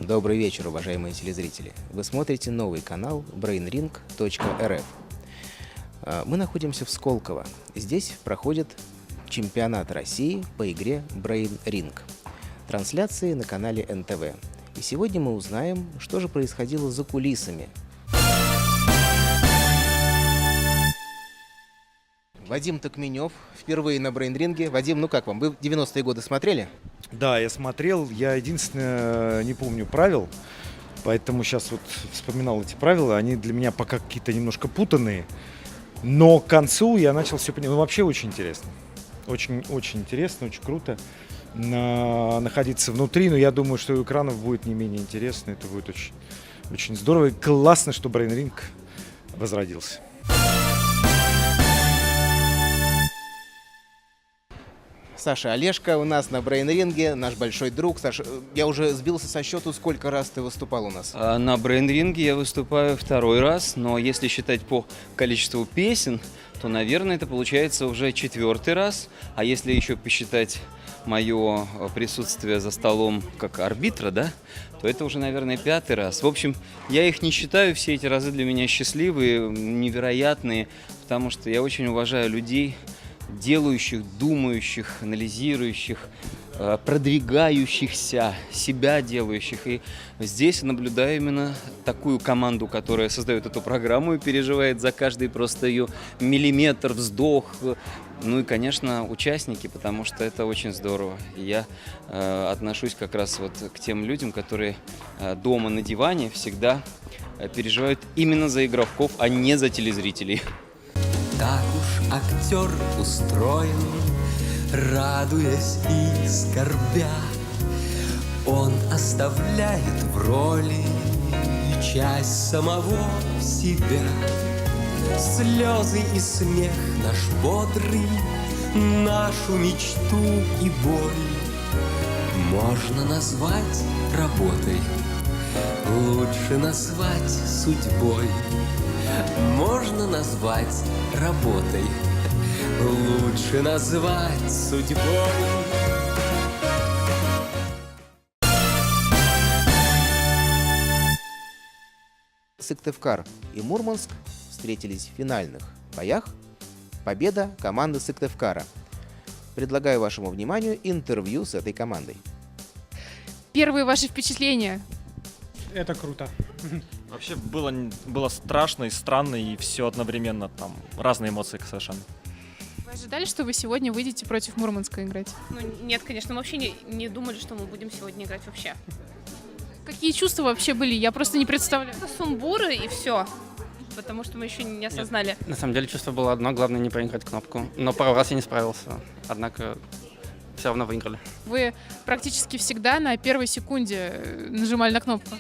Добрый вечер, уважаемые телезрители. Вы смотрите новый канал brainring.rf. Мы находимся в Сколково. Здесь проходит чемпионат России по игре Brain Ring. Трансляции на канале НТВ. И сегодня мы узнаем, что же происходило за кулисами. Вадим Токменев впервые на брейнринге. Вадим, ну как вам? Вы 90-е годы смотрели? Да, я смотрел. Я единственное не помню правил, поэтому сейчас вот вспоминал эти правила. Они для меня пока какие-то немножко путанные. Но к концу я начал все понимать. Ну, вообще очень интересно. Очень интересно, очень круто находиться внутри. Но я думаю, что у экранов будет не менее интересно. Это будет очень здорово. И классно, что брейнринг возродился. Саша Олешко у нас на брейнринге, наш большой друг. Саша, я уже сбился со счету, сколько раз ты выступал у нас? На брейнринге я выступаю второй раз, но если считать по количеству песен, то, наверное, это получается уже 4-й раз. А если еще посчитать мое присутствие за столом как арбитра, да, то это уже, наверное, 5-й раз. В общем, я их не считаю, все эти разы для меня счастливые, невероятные, потому что я очень уважаю людей, делающих, думающих, анализирующих, продвигающихся, себя делающих. И здесь наблюдаю именно такую команду, которая создает эту программу и переживает за каждый просто ее миллиметр, вздох. Ну и, конечно, участники, потому что это очень здорово. И я отношусь как раз вот к тем людям, которые дома на диване всегда переживают именно за игроков, а не за телезрителей. Так уж актер устроен, радуясь и скорбя, он оставляет в роли часть самого себя. Слезы и смех наш бодрый, нашу мечту и боль можно назвать работой, лучше назвать судьбой. Можно назвать работой, лучше назвать судьбой. Сыктывкар и Мурманск встретились в финальных боях. Победа команды Сыктывкара. Предлагаю вашему вниманию интервью с этой командой. Первые ваши впечатления? Это круто. Вообще было страшно и странно, и все одновременно, там разные эмоции совершенно. Вы ожидали, что вы сегодня выйдете против Мурманска играть? Ну, нет, конечно, мы вообще не думали, что мы будем сегодня играть вообще. Какие чувства вообще были? Я просто не представляю. Это сумбуры и все, потому что мы еще не осознали. На самом деле чувство было одно, главное не проиграть кнопку. Но пару раз я не справился, однако все равно выиграли. Вы практически всегда на первой секунде нажимали на кнопку.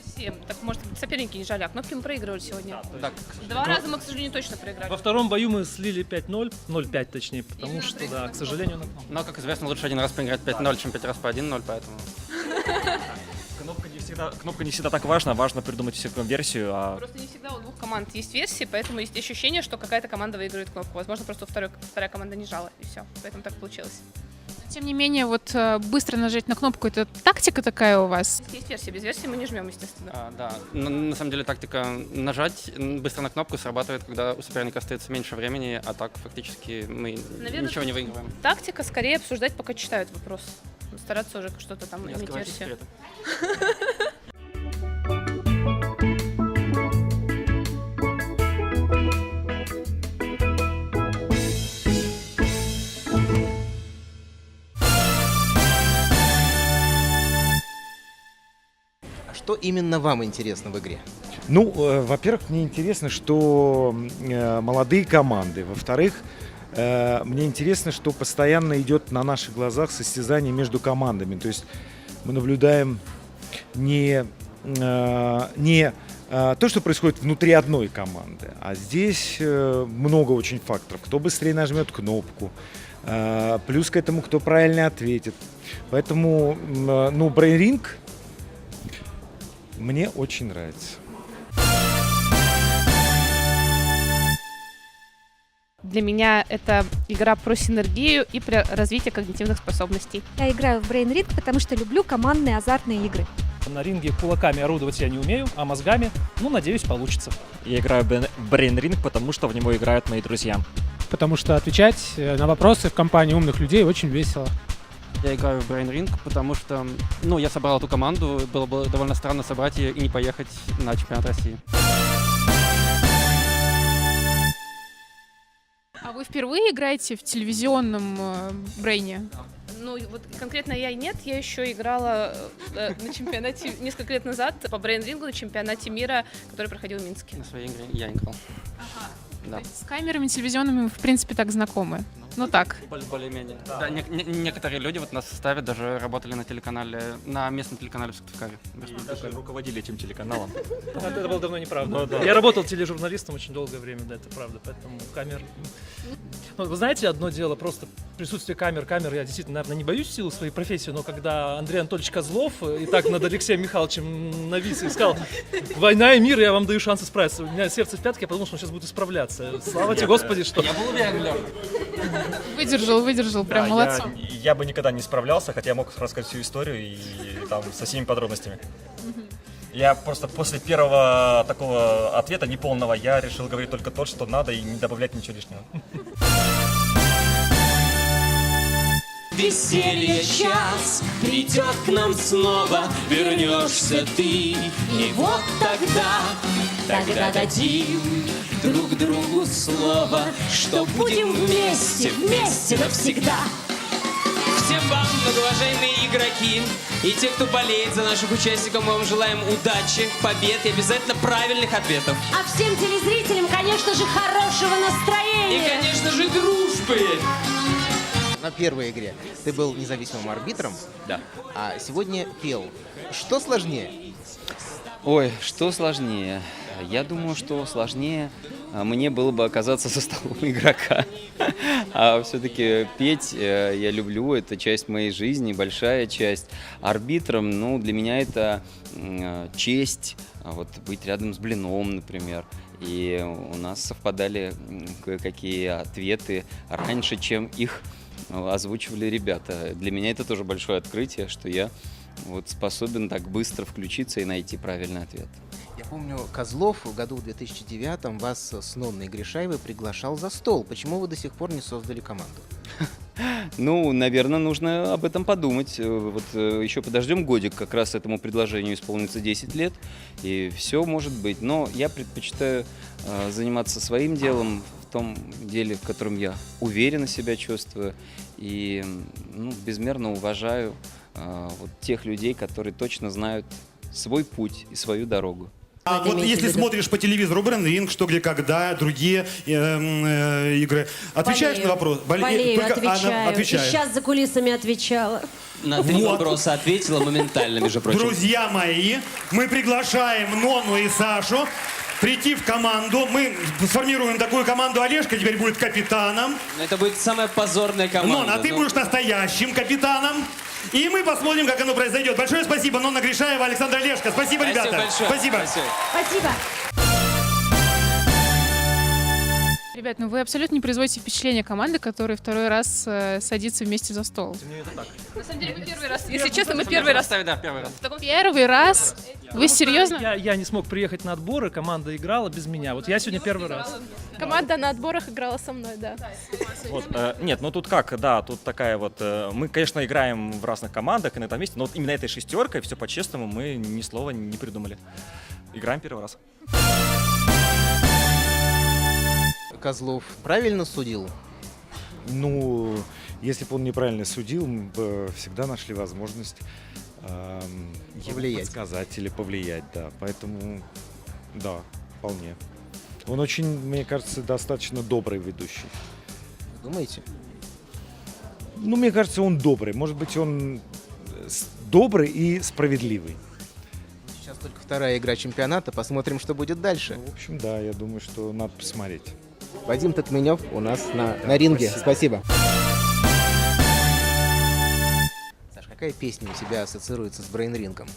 Так, может, соперники не жали, а кнопки мы проигрывали сегодня. Да. 2 раза мы, к сожалению, точно проиграли. Во втором бою мы слили 5-0, 0-5 точнее, потому что, да, к сожалению, на кнопку. Но, как известно, лучше один раз проиграть 5-0, чем 5 раз по 1-0, поэтому... Кнопка не всегда так важна, важно придумать всегда версию. Просто не всегда у двух команд есть версии, поэтому есть ощущение, что какая-то команда выигрывает кнопку. Возможно, просто вторая команда не жала, и все. Поэтому так получилось. Тем не менее, вот быстро нажать на кнопку, это тактика такая у вас? Есть версия, без версии мы не жмем, естественно. Да, на самом деле тактика нажать быстро на кнопку срабатывает, когда у соперника остается меньше времени, а так фактически мы ничего не выигрываем. Тактика скорее обсуждать, пока читают вопрос. Стараться уже что-то там иметь версию. Что именно вам интересно в игре? Ну, во-первых, мне интересно, что молодые команды. Во-вторых, мне интересно, что постоянно идет на наших глазах состязание между командами. То есть мы наблюдаем не то, что происходит внутри одной команды, а здесь много очень факторов. Кто быстрее нажмет кнопку, плюс к этому, кто правильно ответит. Поэтому, ну, Brain Ring мне очень нравится. Для меня это игра про синергию и про развитие когнитивных способностей. Я играю в Brain Ring, потому что люблю командные азартные игры. На ринге кулаками орудовать я не умею, а мозгами, надеюсь, получится. Я играю в Brain Ring, потому что в него играют мои друзья. Потому что отвечать на вопросы в компании умных людей очень весело. Я играю в Brain Ring, потому что, я собрал эту команду, было бы довольно странно собрать ее и не поехать на чемпионат России. А вы впервые играете в телевизионном брейне? Вот конкретно я нет, я еще играла на чемпионате несколько лет назад по брейн-рингу на чемпионате мира, который проходил в Минске. На своей игре я играл. Да. То есть с камерами телевизионными вы, в принципе, так знакомы? Так. Более-менее. Да, некоторые люди нас ставят, даже работали на местном телеканале в Сыктывкаре. И даже руководили этим телеканалом. Это было давно неправда. Я работал тележурналистом очень долгое время, да, это правда, поэтому камер... Вы знаете, одно дело, просто присутствие камер, я действительно, наверное, не боюсь в силу своей профессии, но когда Андрей Анатольевич Козлов и так над Алексеем Михайловичем навис и сказал: «Война и мир, я вам даю шанс исправиться». У меня сердце в пятке, я подумал, что он сейчас будет исправляться. Слава тебе, Господи, что... Я был уверен, Лёша. Выдержал, прям молодцом. Я бы никогда не справлялся, хотя я мог рассказать всю историю и там со всеми подробностями. Я просто после первого такого ответа неполного я решил говорить только то, что надо, и не добавлять ничего лишнего. Веселье час придет к нам снова, вернешься ты, и вот тогда дадим друг другу слово, что будем вместе навсегда. Всем вам, многоуважаемые игроки, и те, кто болеет за наших участников, мы вам желаем удачи, побед и обязательно правильных ответов. А всем телезрителям, конечно же, хорошего настроения. И, конечно же, дружбы. На первой игре ты был независимым арбитром, Да. а сегодня пел. Что сложнее? Ой, что сложнее? Я думаю, что сложнее мне было бы оказаться за столом игрока. А все-таки петь я люблю, это часть моей жизни, большая часть. Арбитром, для меня это честь, быть рядом с Блиновым, например. И у нас совпадали кое-какие ответы раньше, чем их озвучивали ребята. Для меня это тоже большое открытие, что я способен так быстро включиться и найти правильный ответ. Я помню, Козлов в году в 2009 вас с Нонной Гришаевой приглашал за стол. Почему вы до сих пор не создали команду? Наверное, нужно об этом подумать. Еще подождем годик, как раз этому предложению исполнится 10 лет, и все может быть. Но я предпочитаю заниматься своим делом, в том деле, в котором я уверенно себя чувствую, и безмерно уважаю тех людей, которые точно знают свой путь и свою дорогу. А если смотришь по телевизору Brain Ring, что, где, когда, другие игры, отвечаешь на вопрос? Болею, отвечаю. И сейчас за кулисами отвечала. На 3 вопроса ответила моментально, между прочим. Друзья мои, мы приглашаем Нону и Сашу прийти в команду. Мы сформируем такую команду. Олежка теперь будет капитаном. Это будет самая позорная команда. Нона, а ты будешь настоящим капитаном. И мы посмотрим, как оно произойдет. Большое спасибо, Нонна Гришаева, Александр Олешко. Спасибо, ребята. Большое. Спасибо. Спасибо. Ребят, вы абсолютно не производите впечатление команды, которая второй раз садится вместе за стол. На самом деле, мы первый раз. Если честно, мы первый раз. Да, первый раз. Первый раз? Вы серьезно? Я не смог приехать на отборы, команда играла без меня. Я сегодня первый раз. Команда на отборах играла со мной, да. Нет, тут как, да, тут такая мы, конечно, играем в разных командах и на этом месте, но именно этой шестеркой, все по-честному, мы ни слова не придумали. Играем первый раз. Козлов правильно судил? Если бы он неправильно судил, мы бы всегда нашли возможность Повлиять. подсказать или повлиять, да. Поэтому, да, вполне. Он очень, мне кажется, достаточно добрый ведущий. Думаете? Мне кажется, он добрый. Может быть, он добрый и справедливый. Сейчас только вторая игра чемпионата. Посмотрим, что будет дальше. В общем, да, я думаю, что надо посмотреть. Вадим Токменев у нас на ринге. Спасибо. Саш, какая песня у тебя ассоциируется с брейн-рингом?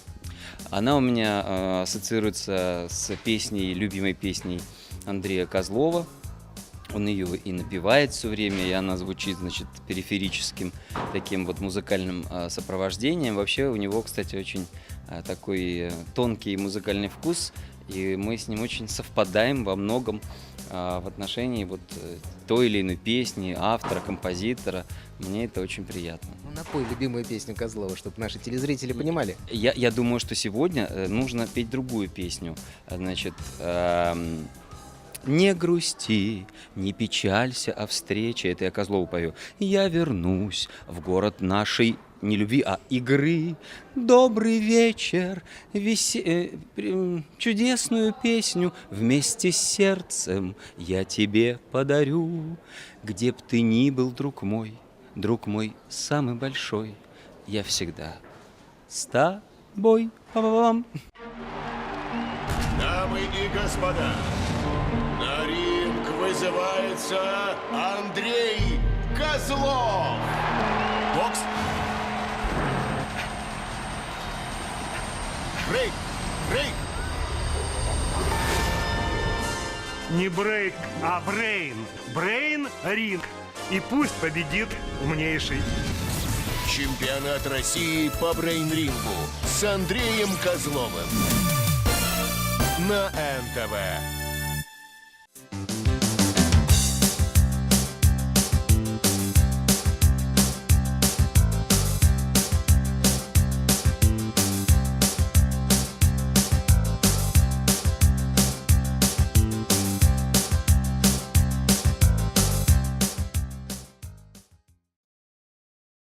Она у меня ассоциируется с любимой песней Андрея Козлова. Он ее и напевает все время, и она звучит, периферическим таким музыкальным сопровождением. Вообще у него, кстати, очень такой тонкий музыкальный вкус, и мы с ним очень совпадаем во многом в отношении вот той или иной песни, автора, композитора. Мне это очень приятно. Ну, напой любимую песню Козлова, чтобы наши телезрители понимали. Я думаю, что сегодня нужно петь другую песню. Значит, «Не грусти, не печалься о встрече». Это я Козлову пою. «Я вернусь в город нашей не любви, а игры. Добрый вечер, чудесную песню вместе с сердцем я тебе подарю. Где б ты ни был, друг мой самый большой, я всегда с тобой». Па-па-пам. Дамы и господа, на ринг вызывается Андрей Козлов. Бокс. Брейк! Брейк! Не брейк, а брейн. Брейн ринг. И пусть победит умнейший. Чемпионат России по брейн-рингу с Андреем Козловым на НТВ.